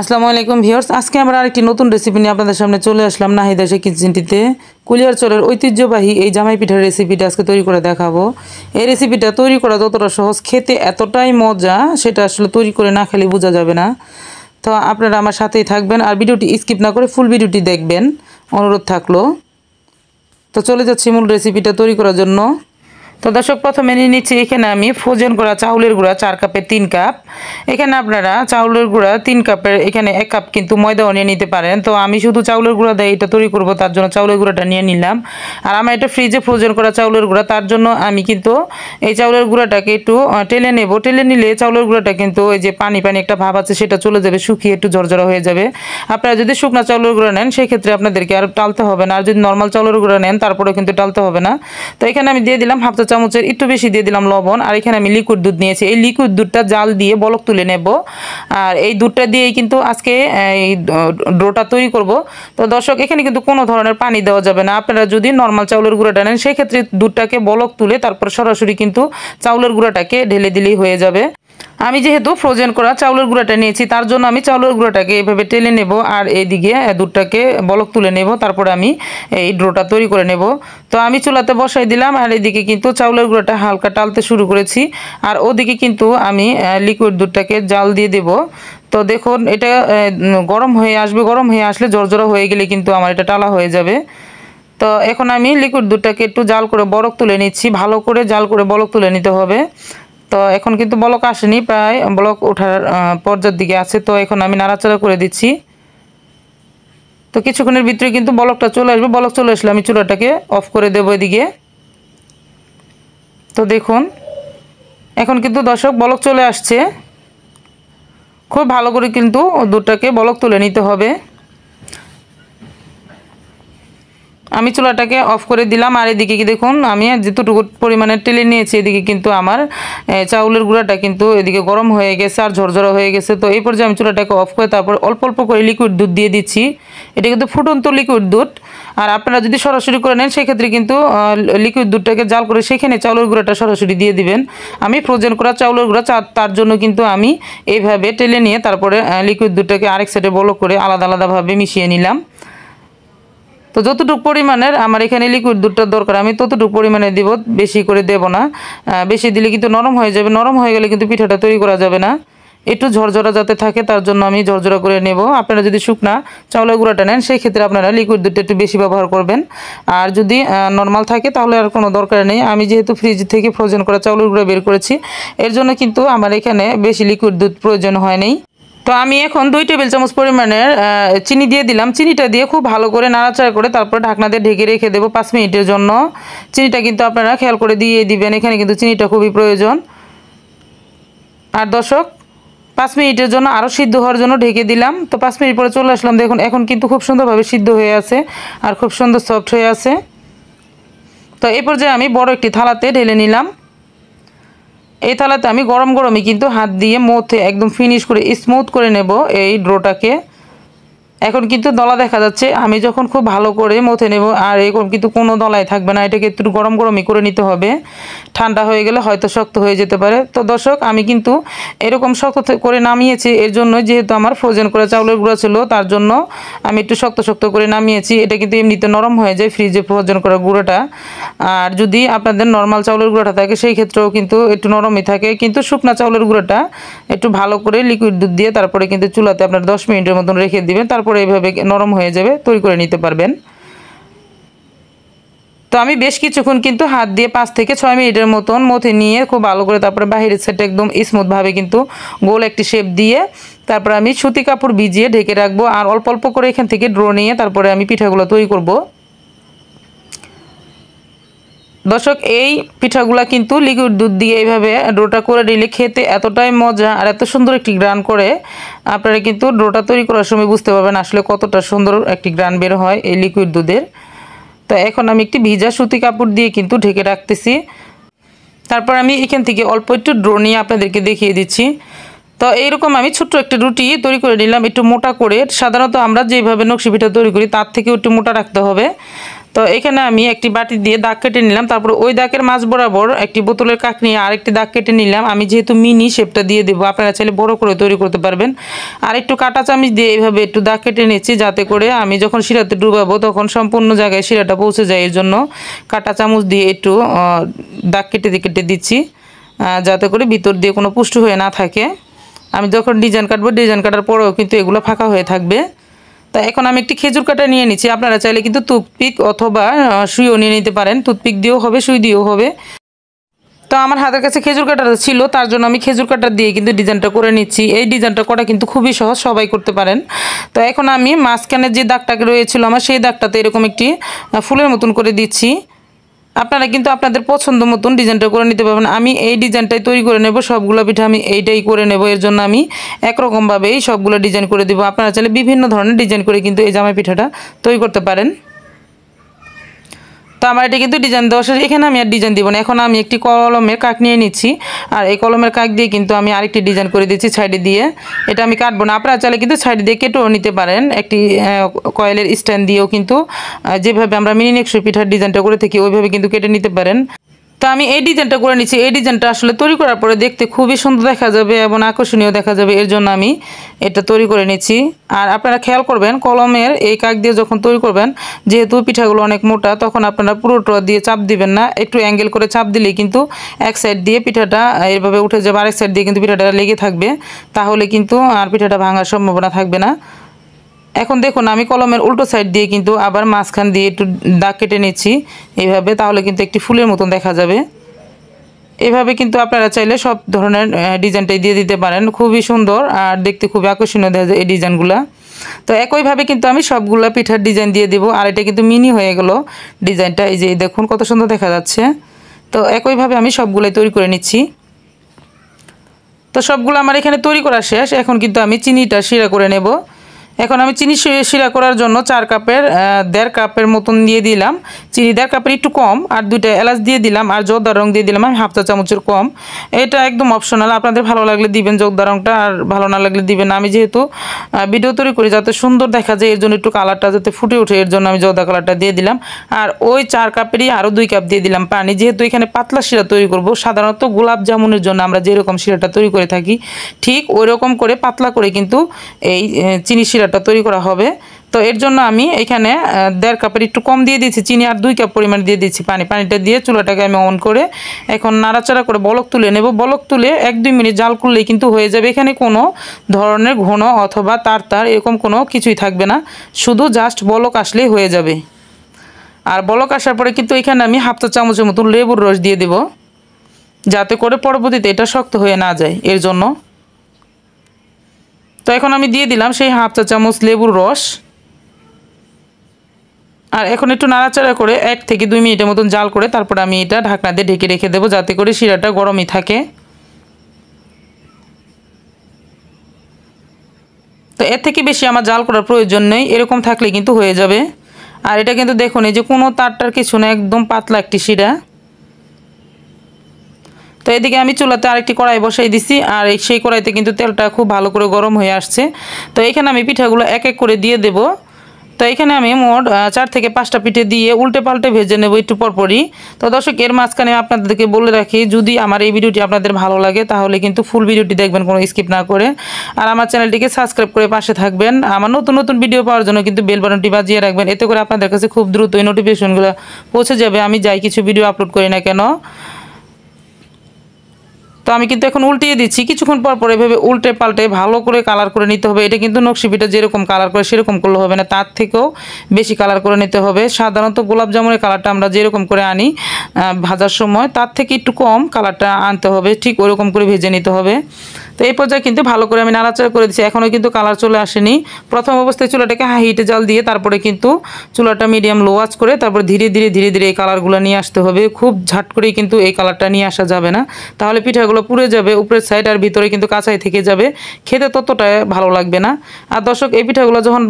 আসসালামু আলাইকুম ভিউয়ার্স, আজকে আমরা আরেকটি নতুন রেসিপি নিয়ে আপনাদের সামনে চলে আসলাম নাহিদ আয়েশা কিচেনটিতে। কুলিয়ারচরের ঐতিহ্যবাহী এই জামাই পিঠার রেসিপিটা আজকে তৈরি করে দেখাবো। এই রেসিপিটা তৈরি করা যতটা সহজ, খেতে এতটাই মজা, সেটা আসলে তৈরি করে না খেলে বোঝা যাবে না। তো আপনারা আমার সাথেই থাকবেন আর ভিডিওটি স্কিপ না করে ফুল ভিডিওটি দেখবেন, অনুরোধ থাকলো। তো চলে যাচ্ছি মূল রেসিপিটা তৈরি করার জন্য। তো দর্শক, প্রথমে নিয়ে নিচ্ছি এখানে আমি ফ্রোজেন করা চাউলের গুঁড়া 4 কাপের 3 কাপ। এখানে আপনারা চাউলের গুঁড়া 3 কাপের এখানে 1 কাপ কিন্তু ময়দাও নিয়ে নিতে পারেন। তো আমি শুধু চাউলের গুঁড়া দিয়ে এটা তৈরি করব, তার জন্য চাউলের গুঁড়াটা নিয়ে নিলাম। আর আমার এটা ফ্রিজে ফ্রোজেন করা চাউলের গুঁড়া, তার জন্য আমি কিন্তু এই চাউলের গুঁড়াটাকে একটু টেলে নেব। টেলে নিলে চাউলের গুঁড়াটা কিন্তু ওই যে পানি পানি একটা ভাব আছে সেটা চলে যাবে, শুকিয়ে একটু ঝরঝরা হয়ে যাবে। আপনারা যদি শুকনা চাউলের গুঁড়া নেন সেক্ষেত্রে আপনাদেরকে আর টালতে হবে না, আর যদি নর্মাল চাউলের গুঁড়া নেন তারপরেও কিন্তু টালতে হবে না। তো এখানে আমি দিয়ে দিলাম হাফ চা চামচের একটু বেশি দিয়ে দিলাম লবণ। আর এখানে আমি লিকুইড দুধ নিয়েছি, এই লিকুইড দুধটা জাল দিয়ে বলক তুলে নেব। আর এই দুধটা দিয়েই কিন্তু আজকে এই ডোটা তৈরি করব। তো দর্শক, এখানে কিন্তু কোনো ধরনের পানি দেওয়া যাবে না। আপনারা যদি নর্মাল চাউলের গুঁড়াটা নেন সেক্ষেত্রে দুধটাকে বলক তুলে তারপর সরাসরি কিন্তু চাউলের গুঁড়াটাকে ঢেলে দিলেই হয়ে যাবে। আমি যেহেতু ফ্রোজেন করা চাউলের গুঁড়াটা নিয়েছি, তার জন্য আমি চাউলের গুঁড়াটাকে এভাবে টেলে নেব আর এইদিকে দুধটাকে বলক তুলে নেব, তারপরে আমি এই ডোটা তৈরি করে নেব। তো আমি চুলাতে বসাই দিলাম আর এদিকে কিন্তু চাউলের গুঁড়াটা হালকা টালতে শুরু করেছি। আর ওদিকে কিন্তু আমি লিকুইড দুধটাকে জাল দিয়ে দেব। তো দেখুন, এটা গরম হয়ে আসবে, গরম হয়ে আসলে জর্জরা হয়ে গেলে কিন্তু আমার এটা টালা হয়ে যাবে। তো এখন আমি লিকুইড দুধটাকে একটু জাল করে বলক তুলে নিচ্ছি, ভালো করে জাল করে বলক তুলে নিতে হবে। তো এখন কিন্তু বলক আসেনি, প্রায় বলক ওঠার পর্যায়ের দিকে আছে। তো এখন আমি নাড়াচাড়া করে দিচ্ছি। তো কিছুক্ষণের ভিতরে কিন্তু বলকটা চলে আসবে। বলক চলে আসলে আমি চুলাটাকে অফ করে দেবো এদিকে। তো দেখুন, এখন কিন্তু দর্শক বলক চলে আসছে। খুব ভালো করে কিন্তু দুধটাকে বলক তুলে নিতে হবে। আমি চুলাটাকে অফ করে দিলাম আর এদিকে কি দেখুন, আমি যেটুকু পরিমাণে টেলে নিয়েছি এদিকে কিন্তু আমার চাউলের গুঁড়াটা কিন্তু এদিকে গরম হয়ে গেছে আর ঝরঝরা হয়ে গেছে। তো এই পর্যায়ে আমি চুলাটাকে অফ করে তারপর অল্প অল্প করে লিকুইড দুধ দিয়ে দিচ্ছি। এটা কিন্তু ফুটন্ত লিকুইড দুধ। আর আপনারা যদি সরাসরি করে নেন সেক্ষেত্রে কিন্তু লিকুইড দুধটাকে জাল করে সেখানে চাউলের গুঁড়াটা সরাসরি দিয়ে দিবেন। আমি ফ্রোজেন করা চাউলের গুঁড়া তার জন্য কিন্তু আমি এইভাবে টেলে নিয়ে তারপরে লিকুইড দুধটাকে আরেক সাইডে বলো করে আলাদা আলাদাভাবে মিশিয়ে নিলাম। তো যতটুকু পরিমাণের আমার এখানে লিকুইড দুধটার দরকার আমি ততটুকু পরিমাণে দেব, বেশি করে দেব না। বেশি দিলে কিন্তু নরম হয়ে যাবে, নরম হয়ে গেলে কিন্তু পিঠাটা তৈরি করা যাবে না। একটু ঝরঝরা যাতে থাকে তার জন্য আমি ঝরঝরা করে নেব। আপনারা যদি শুকনা চাউলের গুঁড়াটা নেন সেই ক্ষেত্রে আপনারা লিকুইড দুধটা একটু বেশি ব্যবহার করবেন। আর যদি নর্মাল থাকে তাহলে আর কোনো দরকার নেই। আমি যেহেতু ফ্রিজ থেকে ফ্রোজেন করা চাউলের গুঁড়া বের করেছি, এর জন্য কিন্তু আমার এখানে বেশি লিকুইড দুধ প্রয়োজন হয়নি। তো আমি এখন 2 টেবিল চামচ পরিমাণের চিনি দিয়ে দিলাম। চিনিটা দিয়ে খুব ভালো করে নাড়াচাড়া করে তারপর ঢাকনা দিয়ে ঢেকে রেখে দেবো 5 মিনিটের জন্য। চিনিটা কিন্তু আপনারা খেয়াল করে দিয়ে দিবেন, এখানে কিন্তু চিনিটা খুবই প্রয়োজন। আর দর্শক, 5 মিনিটের জন্য আরও সিদ্ধ হওয়ার জন্য ঢেকে দিলাম। তো 5 মিনিট পরে চলে আসলাম, দেখুন এখন কিন্তু খুব সুন্দরভাবে সিদ্ধ হয়ে আছে আর খুব সুন্দর সফট হয়ে আছে। তো এই পর্যায়ে আমি বড় একটি থালাতে ঢেলে নিলাম। এই থালাতে আমি গরম গরমই কিন্তু হাত দিয়ে মথে একদম ফিনিশ করে স্মুথ করে নেব এই ডোটাকে। এখন কিন্তু দলা দেখা যাচ্ছে, আমি যখন খুব ভালো করে মথে নেব আর এরকম কিন্তু কোনো দলাই থাকবে না। এটাকে একটু গরম গরমই করে নিতে হবে, ঠান্ডা হয়ে গেলে হয়তো শক্ত হয়ে যেতে পারে। তো দর্শক, আমি কিন্তু এরকম শক্ত করে নামিয়েছি এর জন্য, যেহেতু আমার ফ্রোজেন করা চাউলের গুঁড়া ছিল তার জন্য আমি একটু শক্ত শক্ত করে নামিয়েছি। এটা কিন্তু এমনিতে নরম হয়ে যায় ফ্রিজে ফ্রোজেন করা গুঁড়োটা। আর যদি আপনাদের নর্মাল চাউলের গুঁড়াটা থাকে সেই ক্ষেত্রেও কিন্তু একটু নরমই থাকে। কিন্তু শুকনা চাউলের গুঁড়োটা একটু ভালো করে লিকুইড দুধ দিয়ে তারপরে কিন্তু চুলাতে আপনার 10 মিনিটের মতন রেখে দিবেন, তারপরে এইভাবে নরম হয়ে যাবে, তৈরি করে নিতে পারবেন। তো আমি বেশ কিছুক্ষণ কিন্তু হাত দিয়ে 5 থেকে 6 মিনিটের মতন মথে নিয়ে খুব ভালো করে তারপরে বাহিরের সাইডটা একদম স্মুথভাবে কিন্তু গোল একটি শেপ দিয়ে তারপরে আমি সুতি কাপড় ভিজিয়ে ঢেকে রাখবো। আর অল্প অল্প করে এখান থেকে ড্র নিয়ে তারপরে আমি পিঠাগুলো তৈরি করব। দর্শক, এই পিঠাগুলা কিন্তু লিকুইড দুধ দিয়ে এইভাবে ডোটা করে নিলে খেতে এতটাই মজা আর এত সুন্দর একটি গ্রান করে। আপনারা কিন্তু ডোটা তৈরি করার সময় বুঝতে পারবেন আসলে কতটা সুন্দর একটি গ্রান বের হয় এই লিকুইড দুধের। তো এখন আমি একটি ভিজা সুতি কাপড় দিয়ে কিন্তু ঢেকে রাখতেছি। তারপর আমি এখান থেকে অল্প একটু ড্রো নিয়ে আপনাদেরকে দেখিয়ে দিচ্ছি। তো এইরকম আমি ছোট্ট একটা রুটি তৈরি করে নিলাম একটু মোটা করে। সাধারণত আমরা যেভাবে নকশি পিঠা তৈরি করি তার থেকেও একটু মোটা রাখতে হবে। তো এখানে আমি একটি বাটি দিয়ে দাগ কেটে নিলাম, তারপর ওই দাগের মাঝ বরাবর একটি বোতলের কাক নিয়ে আরেকটি দাগ কেটে নিলাম। আমি যেহেতু মিনি শেপটা দিয়ে দেবো, আপনারা চাইলে বড় করে তৈরি করতে পারবেন। আর একটু কাঁটা চামচ দিয়ে এইভাবে একটু দাগ কেটে নিচ্ছি, যাতে করে আমি যখন শিরাতে ডুবাবো তখন সম্পূর্ণ জায়গায় শিরাটা পৌঁছে যায়। এর জন্য কাঁটা চামচ দিয়ে একটু দাগ কেটে দিচ্ছি, যাতে করে ভিতর দিয়ে কোনো পুষ্টি হয়ে না থাকে। আমি যখন ডিজাইন কাটবো, ডিজাইন কাটার পরেও কিন্তু এগুলো ফাঁকা হয়ে থাকবে। তা এখন আমি একটি খেজুর কাটা নিয়ে নিচ্ছি। আপনারা চাইলে কিন্তু টুথপিক অথবা সুইও নিয়ে নিতে পারেন, টুথপিক দিয়েও হবে, সুই দিয়েও হবে। তো আমার হাতের কাছে খেজুর কাটা ছিল, তার জন্য আমি খেজুর কাটা দিয়ে কিন্তু ডিজাইনটা করে নিচ্ছি। এই ডিজাইনটা করা কিন্তু খুবই সহজ, সবাই করতে পারেন। তো এখন আমি মাঝখানে যে দাগটাকে রয়েছিল আমার, সেই দাগটাতে এরকম একটি ফুলের মতন করে দিচ্ছি। আপনারা কিন্তু আপনাদের পছন্দ মতন ডিজাইনটা করে নিতে পারবেন। আমি এই ডিজাইনটাই তৈরি করে নেব, সবগুলো পিঠা আমি এইটাই করে নেব। এর জন্য আমি একরকমভাবেই সবগুলো ডিজাইন করে দেবো। আপনারা চাইলে বিভিন্ন ধরনের ডিজাইন করে কিন্তু এই জামাই পিঠাটা তৈরি করতে পারেন। তো আমার এটা কিন্তু ডিজাইন দেওয়া শেষ, এখানে আমি আর ডিজাইন দিব না। এখন আমি একটি কলমের কাক নিয়ে নিচ্ছি, আর এই কলমের কাক দিয়ে কিন্তু আমি আরেকটি ডিজাইন করে দিচ্ছি সাইডে দিয়ে। এটা আমি কাটবো না, আপনারা চাইলে কিন্তু সাইডে দিয়ে কেটেও নিতে পারেন। একটি কয়েলের স্ট্যান্ড দিয়েও কিন্তু যেভাবে আমরা মিনি নেকশো পিঠার ডিজাইনটা করে থাকি ওইভাবে কিন্তু কেটে নিতে পারেন। তো আমি এই ডিজাইনটা করে নিচ্ছি। এই ডিজাইনটা আসলে তৈরি করার পরে দেখতে খুবই সুন্দর দেখা যাবে এবং আকর্ষণীয় দেখা যাবে, এর জন্য আমি এটা তৈরি করে নিচ্ছি। আর আপনারা খেয়াল করবেন, কলমের এই কাক দিয়ে যখন তৈরি করবেন, যেহেতু পিঠাগুলো অনেক মোটা, তখন আপনারা পুরোটা দিয়ে চাপ দিবেন না, একটু অ্যাঙ্গেল করে চাপ দিলেই কিন্তু এক সাইড দিয়ে পিঠাটা এইভাবে উঠে যাবে, আরেক সাইড দিয়ে কিন্তু পিঠাটা লেগে থাকবে। তাহলে কিন্তু আর পিঠাটা ভাঙার সম্ভাবনা থাকবে না। এখন দেখুন আমি কলমের উল্টো সাইড দিয়ে কিন্তু আবার মাঝখান দিয়ে একটু দাগ কেটে নিচ্ছি এইভাবে, তাহলে কিন্তু একটি ফুলের মতন দেখা যাবে। এভাবে কিন্তু আপনারা চাইলে সব ধরনের ডিজাইনটাই দিয়ে দিতে পারেন, খুবই সুন্দর আর দেখতে খুবই আকর্ষণীয় দেখা যায় এই ডিজাইনগুলো। তো একইভাবে কিন্তু আমি সবগুলো পিঠার ডিজাইন দিয়ে দিব। আর এটা কিন্তু মিনি হয়ে গেল ডিজাইনটা, এই যে দেখুন কত সুন্দর দেখা যাচ্ছে। তো একইভাবে আমি সবগুলোই তৈরি করে নিচ্ছি। তো সবগুলো আমার এখানে তৈরি করা শেষ। এখন কিন্তু আমি চিনিটা শিরা করে নেব। এখন আমি চিনি শিরা করার জন্য 4 কাপের 1.5 কাপের মতন দিয়ে দিলাম চিনি, 1.5 কাপের একটু কম, আর 2টা এলাচ দিয়ে দিলাম, আর জর্দার রং দিয়ে দিলাম আমি 1/2 চা চামচের কম। এটা একদম অপশনাল, আপনাদের ভালো লাগলে দিবেন জর্দার রংটা, আর ভালো না লাগলে দিবেন না। আমি যেহেতু ভিডিও তৈরি করি যাতে সুন্দর দেখা যায়, এর জন্য একটু কালারটা যাতে ফুটে ওঠে, এর জন্য আমি জর্দা কালারটা দিয়ে দিলাম। আর ওই 4 কাপেরই আরও 2 কাপ দিয়ে দিলাম পানি, যেহেতু এখানে পাতলা শিরা তৈরি করব। সাধারণত গোলাপ জামুনের জন্য আমরা যেরকম শিরাটা তৈরি করে থাকি, ঠিক ওই রকম করে পাতলা করে কিন্তু এই চিনি শিরাটা তৈরি করা হবে। তো এর জন্য আমি এখানে 1.5 কাপের একটু কম দিয়ে দিয়েছি চিনি, আর 2 কাপ পরিমাণ দিয়ে দিচ্ছি পানি। পানিটা দিয়ে চুলাটাকে আমি অন করে এখন নাড়াচাড়া করে বলক তুলে নেব। বলক তুলে 1-2 মিনিট জাল করলেই কিন্তু হয়ে যাবে। এখানে কোনো ধরনের ঘন অথবা তার এরকম কোনো কিছুই থাকবে না, শুধু জাস্ট বলক আসলেই হয়ে যাবে। আর বলক আসার পরে কিন্তু এখানে আমি 1/2 চা চামচের মতন লেবুর রস দিয়ে দেব, যাতে করে পরবর্তীতে এটা শক্ত হয়ে না যায়, এর জন্য। তো এখন আমি দিয়ে দিলাম সেই 1/2 চা চামচ লেবুর রস। আর এখন একটু নাড়াচাড়া করে 1 থেকে 2 মিনিটের মতন জাল করে তারপর আমি এটা ঢাকনা দিয়ে ঢেকে রেখে দেবো, যাতে করে শিরাটা গরমই থাকে। তো এর থেকে বেশি আমার জাল করার প্রয়োজন নেই, এরকম থাকলে কিন্তু হয়ে যাবে। আর এটা কিন্তু দেখুন এই যে কোনো তারটার কিছু না, একদম পাতলা একটি শিরা। তো এদিকে আমি চুলাতে আরেকটি কড়াই বসাই দিছি, আর সেই কড়াইতে কিন্তু তেলটা খুব ভালো করে গরম হয়ে আসছে। তো এখানে আমি পিঠাগুলো এক এক করে দিয়ে দেব। তো এখানে আমি মোট 4 থেকে 5টা পিঠে দিয়ে উল্টে পাল্টে ভেজে নেব একটু পরপরই। তো দর্শক এর মাঝখানে আপনাদেরকে বলে রাখি, যদি আমার এই ভিডিওটি আপনাদের ভালো লাগে তাহলে কিন্তু ফুল ভিডিওটি দেখবেন, কোনো স্কিপ না করে। আর আমার চ্যানেলটিকে সাবস্ক্রাইব করে পাশে থাকবেন। আমার নতুন নতুন ভিডিও পাওয়ার জন্য কিন্তু বেল বাটনটি বাজিয়ে রাখবেন, এতে করে আপনাদের কাছে খুব দ্রুত এই নোটিফিকেশনগুলো পৌঁছে যাবে আমি যাই কিছু ভিডিও আপলোড করি না কেন। তো আমি কিন্তু এখন উল্টিয়ে দিচ্ছি, কিছুক্ষণ পর পর এভাবে উল্টে পাল্টে ভালো করে কালার করে নিতে হবে। এটা কিন্তু নকশি পিঠা যেরকম কালার করে সেরকম করলে হবে না, তার থেকেও বেশি কালার করে নিতে হবে। সাধারণত গোলাপ জামুনের কালারটা আমরা যেরকম করে আনি ভাজার সময়, তার থেকে একটু কম কালারটা আনতে হবে, ঠিক ওরকম করে ভেজে নিতে হবে। তো এই পর্যায়ে কিন্তু ভালো করে আমি নাড়াচাড়া করে দিচ্ছি, এখনও কিন্তু কালার চলে আসেনি। প্রথম অবস্থায় চুলাটাকে হাই হিটে জাল দিয়ে তারপরে কিন্তু চুলাটা মিডিয়াম লো আঁচ করে তারপর ধীরে ধীরে এই কালারগুলো নিয়ে আসতে হবে। খুব ঝাট করেই কিন্তু এই কালারটা নিয়ে আসা যাবে না, তাহলে পিঠাগুলো পুড়ে যাবে উপরের সাইড, আর ভিতরে কিন্তু কাঁচাই থেকে যাবে, খেতে ততটা ভালো লাগবে না। আর দর্শক এই পিঠাগুলো যখন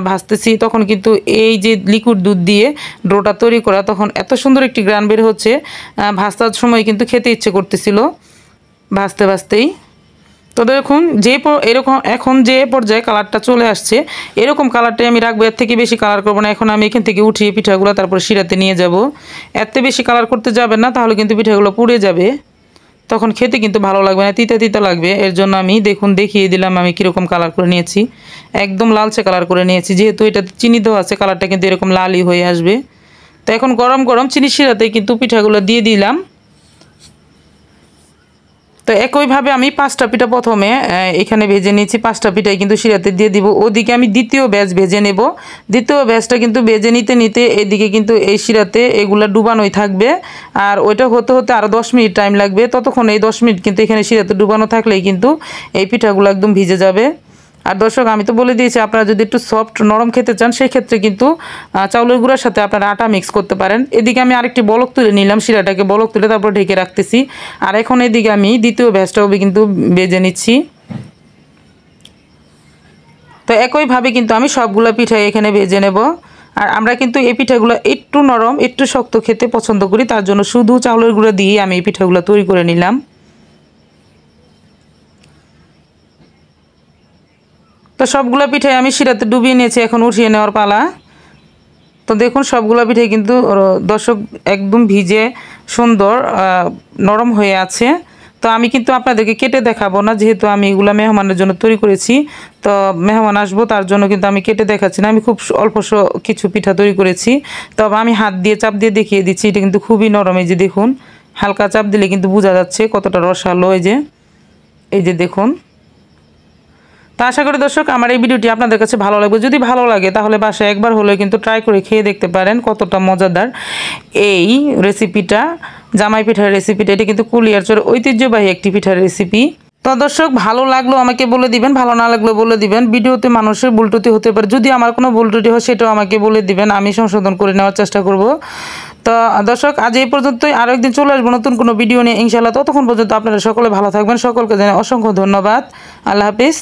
ভাজতেছি তখন কিন্তু এই যে লিকুইড দুধ দিয়ে ডোটা তৈরি করা, তখন এত সুন্দর একটি গ্রান বের হচ্ছে, ভাজতার সময় কিন্তু খেতে ইচ্ছে করতেছিল ভাজতেই। তো দেখুন এরকম এখন যে পর্যায়ে কালারটা চলে আসছে, এরকম কালারটাই আমি রাখবো, এর থেকে বেশি কালার করবো না। এখন আমি এখান থেকে উঠিয়ে পিঠাগুলো তারপর শিরাতে নিয়ে যাব। এত বেশি কালার করতে যাবেন না, তাহলে কিন্তু পিঠাগুলো পুড়ে যাবে, তখন খেতে কিন্তু ভালো লাগবে না, তিতা তিতা লাগবে। এর জন্য আমি দেখুন দেখিয়ে দিলাম আমি কীরকম কালার করে নিয়েছি। একদম লালচে কালার করে নিয়েছি, যেহেতু এটা চিনি দেওয়া আছে, কালারটা কিন্তু এরকম লালই হয়ে আসবে। তো এখন গরম গরম চিনি শিরাতে কিন্তু পিঠাগুলো দিয়ে দিলাম। তো একইভাবে আমি 5টা পিঠা প্রথমে এখানে ভেজে নিয়েছি, 5টা পিঠাই কিন্তু শিরাতে দিয়ে দিব। ওদিকে আমি দ্বিতীয় ব্যাচ ভেজে নেব। দ্বিতীয় ব্যাচটা কিন্তু ভেজে নিতে নিতে এদিকে কিন্তু এই শিরাতে এগুলা ডুবানোই থাকবে, আর ওইটা হতে হতে আরও 10 মিনিট টাইম লাগবে। ততক্ষণ এই 10 মিনিট কিন্তু এখানে শিরাতে ডুবানো থাকলেই কিন্তু এই পিঠাগুলো একদম ভিজে যাবে। আর দর্শক আমি তো বলে দিয়েছি, আপনারা যদি একটু সফট নরম খেতে চান সেই ক্ষেত্রে কিন্তু চাউলের গুঁড়ার সাথে আপনারা আটা মিক্স করতে পারেন। এদিকে আমি আরেকটি বলক তুলে নিলাম, শিরাটাকে বলক তুলে তারপর ঢেকে রাখতেছি। আর এখন এদিকে আমি দ্বিতীয় ব্যাচটাও কিন্তু বেজে নিচ্ছি। তো একইভাবে কিন্তু আমি সবগুলো পিঠাই এখানে ভেজে নেব। আর আমরা কিন্তু এই পিঠাগুলো একটু নরম একটু শক্ত খেতে পছন্দ করি, তার জন্য শুধু চাউলের গুঁড়া দিয়ে আমি এই পিঠাগুলো তৈরি করে নিলাম। তো সবগুলো পিঠাই আমি শিরাতে ডুবিয়ে নিয়েছি, এখন উঠিয়ে নেওয়ার পালা। তো দেখুন সবগুলো পিঠাই কিন্তু দর্শক একদম ভিজে সুন্দর নরম হয়ে আছে। তো আমি কিন্তু আপনাদেরকে কেটে দেখাবো না, যেহেতু আমি এগুলো মেহমানের জন্য তৈরি করেছি। তো মেহমান আসবো তার জন্য কিন্তু আমি কেটে দেখাচ্ছি না, আমি খুব অল্প কিছু পিঠা তৈরি করেছি। তবে আমি হাত দিয়ে চাপ দিয়ে দেখিয়ে দিচ্ছি, এটা কিন্তু খুবই নরম। এই যে দেখুন, হালকা চাপ দিলে কিন্তু বোঝা যাচ্ছে কতটা রসালো। এই যে দেখুন। তো আশা করি দর্শক আমার এই ভিডিওটি আপনাদের কাছে ভালো লাগবে। যদি ভালো লাগে তাহলে বাসায় একবার হলে কিন্তু ট্রাই করে খেয়ে দেখতে পারেন কতটা মজাদার এই রেসিপিটা, জামাই পিঠার রেসিপিটা। এটা কিন্তু কুলিয়ারচর ঐতিহ্যবাহী একটি পিঠার রেসিপি। তো দর্শক ভালো লাগলো আমাকে বলে দিবেন, ভালো না লাগলো বলে দিবেন। ভিডিওতে মানুষের ভুল ত্রুটি হতে পারে, যদি আমার কোনো ভুল ত্রুটি হয় সেটাও আমাকে বলে দিবেন, আমি সংশোধন করে নেওয়ার চেষ্টা করব। তো দর্শক আজ এই পর্যন্তই, আরও একদিন চলে আসবো নতুন কোনো ভিডিও নিয়ে ইনশাআল্লাহ। ততক্ষণ পর্যন্ত আপনারা সকলে ভালো থাকবেন, সকলকে জানাই অসংখ্য ধন্যবাদ। আল্লাহ হাফিজ।